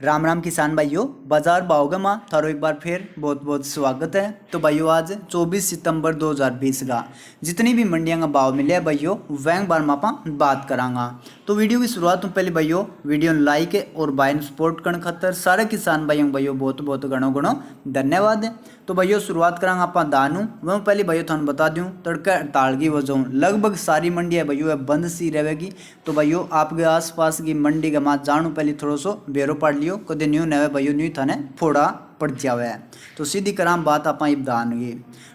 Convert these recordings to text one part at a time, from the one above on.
राम राम किसान भाइयों, बाजार भाव माँ थारो एक बार फिर बहुत बहुत स्वागत है। तो भाइयों आज 24 सितंबर 2020 का जितनी भी मंडियां का भाव मिले भाइयों वह बार में आप बात करांगा। तो वीडियो की शुरुआत तो पहले भाइयों वीडियो लाइक और भाई सपोर्ट करने खातर सारे किसान भाइयों बहुत बहुत गणो गणो धन्यवाद। तो भाइयों शुरुआत करांगा आप दानू वह पहले भाइयों थानू बता दूँ तड़के हड़ताल की वजह लगभग सारी मंडी है भाइयों बंद सी रहेगी। तो भाइयों आपके आसपास की मंडी का मात जानू पहले थोड़ा सो बेरो पढ़ लियो कदे न्यू नवे भाइयों न्यू थाने फोड़ा पड़ जावे। तो सीधी कराम बात आप दान की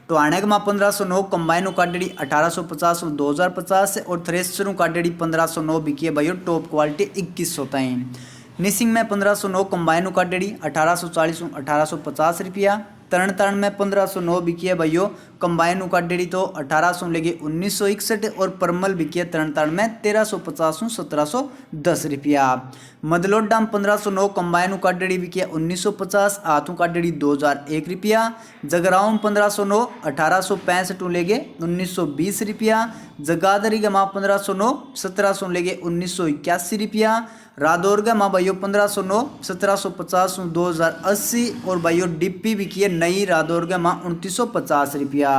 तो आने के माँ 1509 कंबाइन काटेड़ी 1850 2050 और थ्रेसर काटेड़ी 1509 बिकी है भाइयों टॉप क्वालिटी 2100 तई। निसिंग में 1509 कंबाइन काटेड़ी 1840 1850 रुपया। तरण में 1509 बिकी है भाइयों कंबाइन काटेड़ी तो 1800 लेके 1961 और परमल बिकी है तरण में 1350 1710 रुपया। मदलोट डाम 1509 कंबाइन काटेड़ी बिकी है 1950 हाथों काटेड़ी 2001 रुपया। जगराउं 1509 1865 लेके 1920 रुपया। जगाधरी का माँ 1509 1700 लेके 1981 रुपया। रादौर का माँ भाइयों 1509 1750 2080 और भाइयों डिप्पी बिकी है नई रादौर का माँ 2950 रुपया।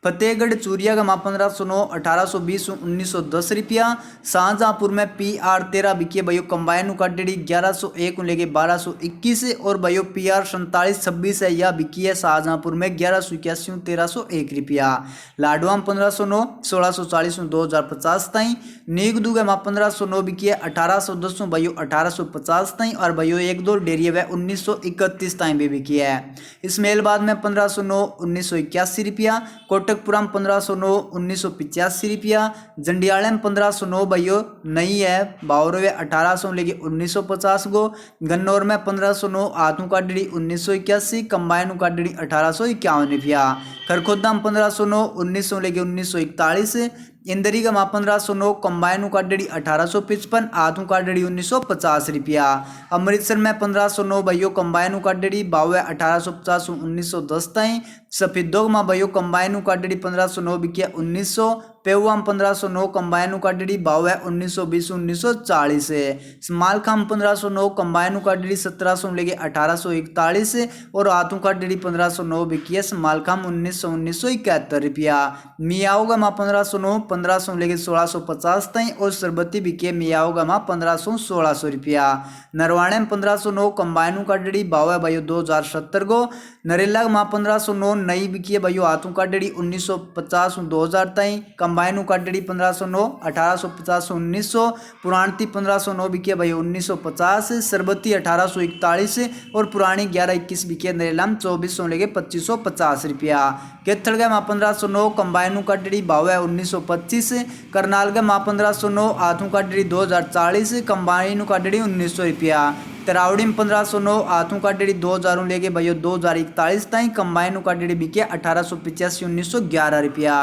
फतेहगढ़ चूरिया का माँ 1509 1820 1910 रुपया। शाहजहाँपुर में PR 13 बिकी है भाइयों कंबाइन काटेड़ी 1101 लेके 1221 और भाइयों PR 47 26 है यह बिकी है शाहजहाँपुर में 1181 1301 रुपया। लाडवाम 1509 1640 2050 तई। नीगदू का माँ 1509 बिकी है 1810 भाइयों 1850 तई और भाइयों एक दो डेरी वह 1931 तई भी बिकी है। इसमेलबाद में 1509 1981 रुपया। कोटकपुरम 1509 1985 रुपया। जंडियाले में 1509 भाइयों नई है बावरवे 1800 लेके 1950 गो। गन्नौर में 1509 आतू काटड़ी 1981 कंबाइन काटड़ी 1851 रुपया। खरखोदा में 1509 1900 लेके 1941। इंदरी का माँ 1509 कंबाइन काटड़ी 1855 आधू काटड़ी 1950 रुपया। अमृतसर में 1509 भाइयों कंबाइन काटड़ी बावे 1850 1910 तई। सफेदोग माँ भाइयों कंबाइन काटड़ी 1509 बिकिया 1900। पेवाम 1509 कंबाइन काटड़ी बावे 1920 1940। मालखाम 1509 कंबाइन काटड़ी 1700 लेके 1841 और आतू काटड़ी 1509 बिकिया मालखाम 1900 1971 रुपया। मियाओ का माँ 1509 1500 लेके 1650 तई और सरबती बिके मियाओ का माँ 1500 1600 रुपया। नरवाणे में 1509 कंबाइन काटड़ी बावे भाइयों 2070 गो। नरेला का माँ 1509 नई बिकी है भाइयों आतू काटड़ी 1950 2000 तई। कंबाइन काटड़ी 1509 1850 1900। पुरानती 1509 बिकी है भाइयों 1950। सरबती 1841 और पुरानी 1121 बिकी है नरेला में 2400 लेके 2550 रुपया। केथड़ का माँ 1509 कंबाइन काटड़ी बावे 1925। करनाल का माँ 1509 आथू काटड़ी 2040 कंबाइन काटड़ी 1900 रुपया। तरावड़ी में 1509 आथू काटड़ी 2000 लेके भाइयों 2041 तई कंबाइन काटड़ी बिके 1885 1911 रुपया।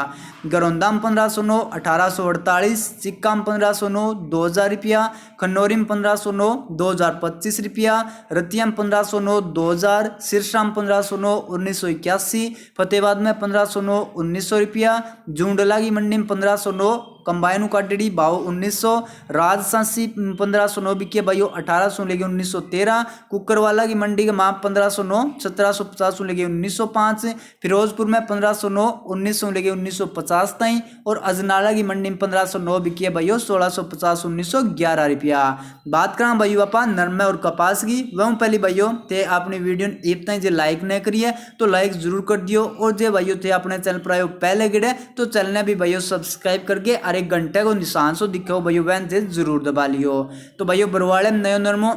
गरौंदा में 1509 1848। सिक्का में 1509 2000 रुपया। खन्नौरी में 1509 2025 रुपया। रतिया में 1509 2000। सिरसा में 1509 1981। फतेहाबाद में 1509 1900 रुपया। जूंडला की मंडी में 1509 कंबाइन काटड़ी भाव 1900। राजशासी 1509 बिके भाइयों 1800 लेके 1913। कुकरवाला की मंडी का माप 1509 1750 लेके 1905। फिरोजपुर में 1509 1900 लेके 1950 तई और अजनाला की मंडी में 1509 बिकी भाइयों 1650 1911 रुपया। बात करा भाइयों आपा नरमे और कपास की वह पहले भाइयों थे आपने वीडियो इतना जो लाइक नहीं करी है तो लाइक जरूर कर दियो और जो भाइयों थे अपने चैनल पर आयो पहले गिरे तो चैनल ने भी भाइयों सब्सक्राइब करके और एक घंटे को निशान सो दिखो भाइयों वैन से जरूर दबा लियो। तो भाइयों बरवाड़े में नयो नरमो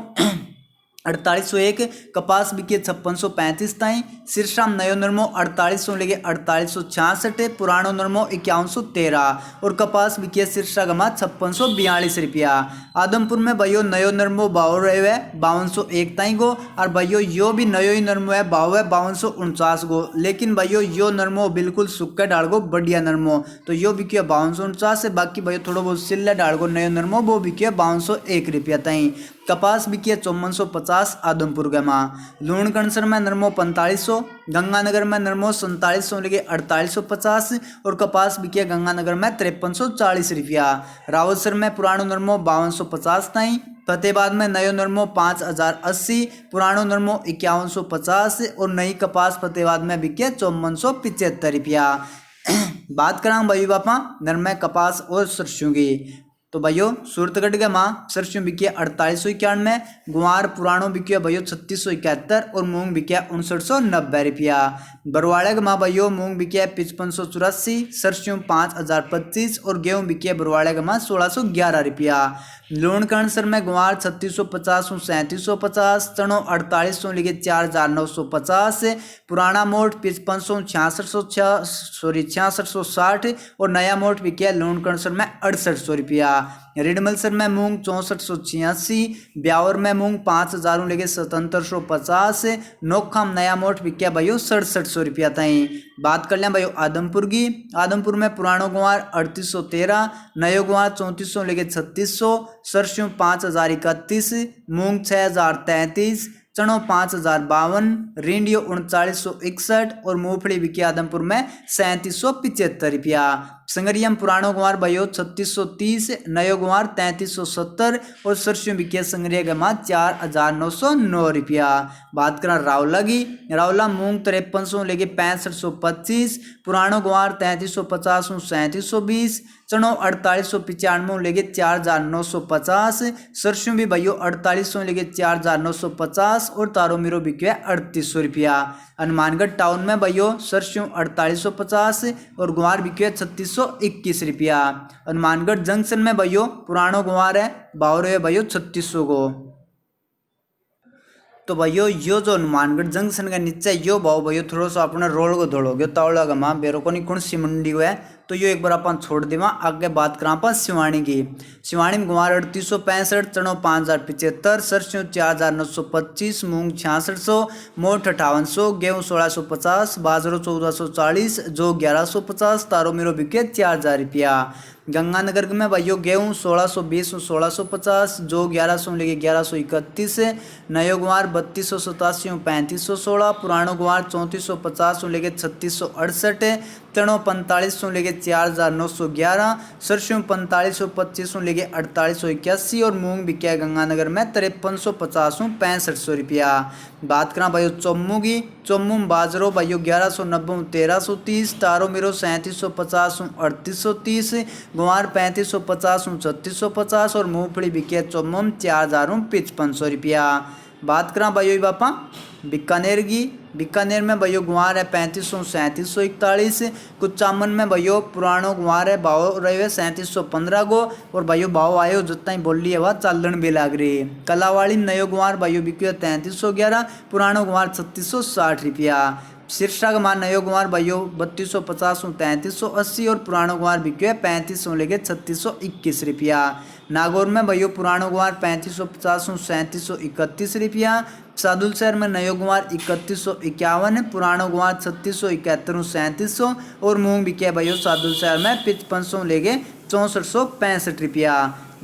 4801 कपास बिकी 5635 तई। सिरसा में नयो नरमो 4800 लेके 4866। पुरानो नरमो 5113 और कपास बिकी सिरसा का मात 5642 रुपया। आदमपुर में भाइयों नयो नरमो बाव रहे हुए 5201 तई गो और भाइयों यो भी नयो ही नरमो है बाव है 5249 गो। लेकिन भाइयों यो नरमो बिल्कुल सुक्के डाल गो बढ़िया नरमो तो यो बिकी 5249 है। बाकी भाइयों थोड़ा बहुत सिल्ला डाल गो नयो नरमो वो बिकी 5201 रुपया तई। कपास बिकी 5450 आदमपुर के माँ। लूणकणसर में नरमो 4500। गंगानगर में नरमो 4700 लेके 4850 और कपास बिकी गंगानगर में 5340 रुपया। रावतसर में पुरानो नरमो 5250 तई। फतेहाबाद में नयो नरमो 5080, पुरानो नरमो 5150 और नई कपास फतेहाबाद में बिके 5475 रुपया। बात करांगे भाई बापा नरमे कपास और सरसों की। तो भाइयों सूरतगढ़ के माँ सरसों बिकी 4891, गुआर पुरानो बिकी भाइयों 3671 और मूंग बिकी 5990 रुपया। बरवाड़े के माँ भाइयों मूंग बिकी 5584, सरसों 5025 और गेहूँ बिकी बरवाड़े के माँ 1611 रुपया। लूणकरणसर में गुआर 3650 3750, चनो 4800 लेके 4950, पुराना मोट 5500 6660 और नया मोट बिकिया लूणकरणसर में 6800 रुपया। रिडमलसर में मूंग 6486, ब्यावर में मूंग 5000 लेके 7750, नोखम नया मोट बिकिया भाइयों 6700 रुपया तई। बात कर लें भाइयों आदमपुर की। आदमपुर में पुरानो गुआर 3813, नयो गुआर 3400 लेके 3600, सरसों 5031, मूंग 6033, चनो 5052, रिंडियो 3961 और मूंगफली बिकी आदमपुर में 3775 रुपया। संगरियम पुरानो गुआर भाइयों 3630, नयो गुआर 3370 और सरसों बिकिया संगरिया के माँ 4909 रुपया। बात करें रावला की। रावला मूंग 5300 लेके 6525, पुरानो गुआर 3350 3720, चनो 4895 लेके 4950, सरसों भी भाइयों 4800 लेके 4950 और तारो मीरो बिकिया 3800 रुपया। हनुमानगढ़ टाउन में भाइयों सरसों 4850 और गुआर बिकिया 3621 रुपया। हनुमानगढ़ जंक्शन में भाइयों पुरानो गुआर है बावर है भाइयों 3600 को। तो भाइयों यो जो हनुमानगढ़ जंक्शन का नीचे यो भाव भाइयों थोड़ा सा अपने रोल को धोलोगे तावड़ा का माँ बेरो को नहीं कौन सी मंडी को है। तो यो एक बार अपन छोड़ देवा। आगे बात करा अपन सिवानी की। सिवानी में गुआर 3865, चनो 5075, सरसों 4925, मूंग 6600, मोठ 5800, गेहूँ 1650, बाजरो 1440, जो 1150, तारो मीरो बिके 4000 रुपया। गंगानगर में भाइयों गेहूँ 1620 1650, जो 1100 लेके 1131, नयो गुआर 3287 3516, पुरानो गुआर 3450 लेके 3668, चनो 4500 लेके 4911, सरसों 4525 लेके 4881 और मूंग बिकिया गंगानगर में 5350 6500 रुपया। बात करा भाइयों चोमू की। चोमू में बाजरो भाइयों 1190 1330, तारो मीरो 3750 3830, गुआर 3550 3650 और मूंगफली बिकिया चोमू में 4000 5500 रुपया। बात करा भाइयों बापा बीकानेर की। बीकानेर में भाइयों गुआर है 3500 3741, कुचामन में भाइयों पुरानो गुआर है भाव रहे 3715 को और भाइयों भाव आयो जितना ही बोली है वह चालन भी लाग रही। कलावाड़ी नयो गुआर भाइयों बिकियो 3311, पुरानो गुआर 3660 रुपया। सिरसा का मान नयो गुआर भाइयों 3250 3380 और पुरानो गुआर बिकियो 3500 लेके 3621 रुपया। नागौर में भाइयों पुरानो गुआर 3550 3731 रुपया। सादुल शहर में नयो गुआर 3151, पुरानो गुआर 3671 3700 और मूंग बिकिया भाइयों सादुल शहर में 5500 लेके 6465 रुपया।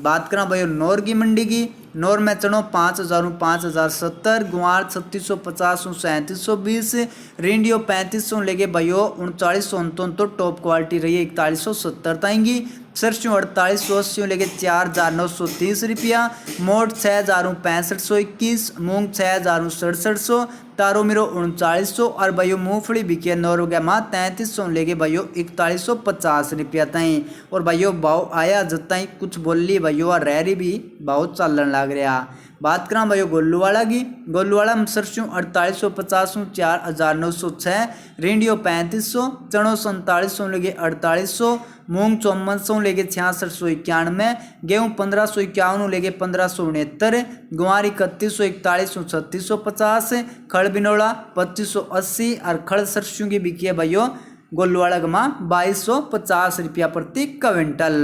बात करा भाइयों नौर की मंडी की। नौर में चनो 5000 5070, गुआर 3650 3720, रिंडियो 3500 लेके भाइयों 3959 तो टॉप क्वालिटी रही है 4170 ताएंगी। सरसों 4880 लेके 4930 रुपया। मोट 6065 मूंग 6067, तारो मीरो 3900 और भाइयों मूंगफली बिकिया 9 रुपया माँ 3300 लेके भाइयों 4150 रुपया तई। और भाइयों भाव आया जितना ही कुछ बोल ली भाइयों और रह रही भी बहुत चलन लग रहा। बात करा भाइयों गोलूवाड़ा की। गोलूवाड़ा में सरसों 4850 4906, रिंडियो 3500, चनो 4700 लेके 4800, मूंग 5400 लेके 6691, गेहूँ 1551 लेके 1569, गुआर 3141 3650, खड़ बिनोड़ा 2580 और खड़ सरसों की बिकी है भाइयों गोलूवाड़ा का माँ 2250 रुपया प्रति क्विंटल।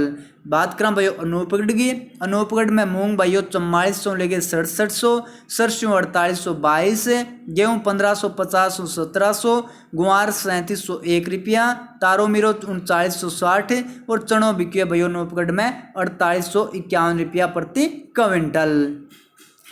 बात करें भाइयों अनूपगढ़ की। अनूपगढ़ में मूंग भाइयों 4400 लेके 6700, सरसों 4822, गेहूँ 1550 1700, गुआर 3701 रुपया, तारो मीरो 3960 और चनो बिकिया भाइयों अनूपगढ़ में 4851 रुपया प्रति क्विंटल।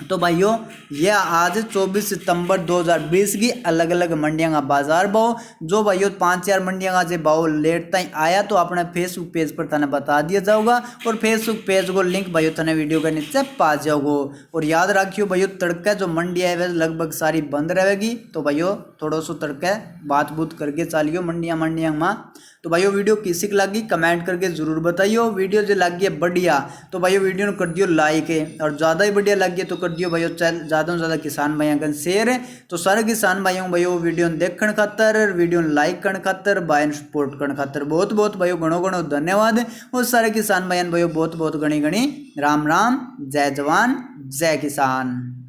तो भाइयों यह आज 24 सितंबर 2020 की अलग अलग मंडियां का बाजार भाव जो भाइयों 5-4 मंडियां का जो भाव लेट तक आया तो अपने फेसबुक पेज पर तने बता दिया जाऊगा और फेसबुक पेज को लिंक भाइयों तने वीडियो के नीचे पा जाओगे। और याद रखियो भाइयों तड़का जो मंडी है वह लगभग सारी बंद रहेगी तो भाइयों थोड़ा सा तड़का बात बूत करके चलियो मंडियां में। तो भाइयों वीडियो किसी को लगी कमेंट करके जरूर बताइयो। वीडियो जो लगी है बढ़िया तो भाइयों वीडियो कर दियो लाइक है और ज़्यादा ही बढ़िया लगी तो कर दियो भाइयों ज़्यादा से ज़्यादा किसान भाइयों का शेयर है। तो सारे किसान भाइयों वीडियो देखने खातर वीडियो लाइक करने खातर भाई सपोर्ट करने खातर बहुत बहुत भाइयों घणो धन्यवाद। और सारे किसान भाइयों बहुत बहुत घनी घनी राम राम, जय जवान जय किसान।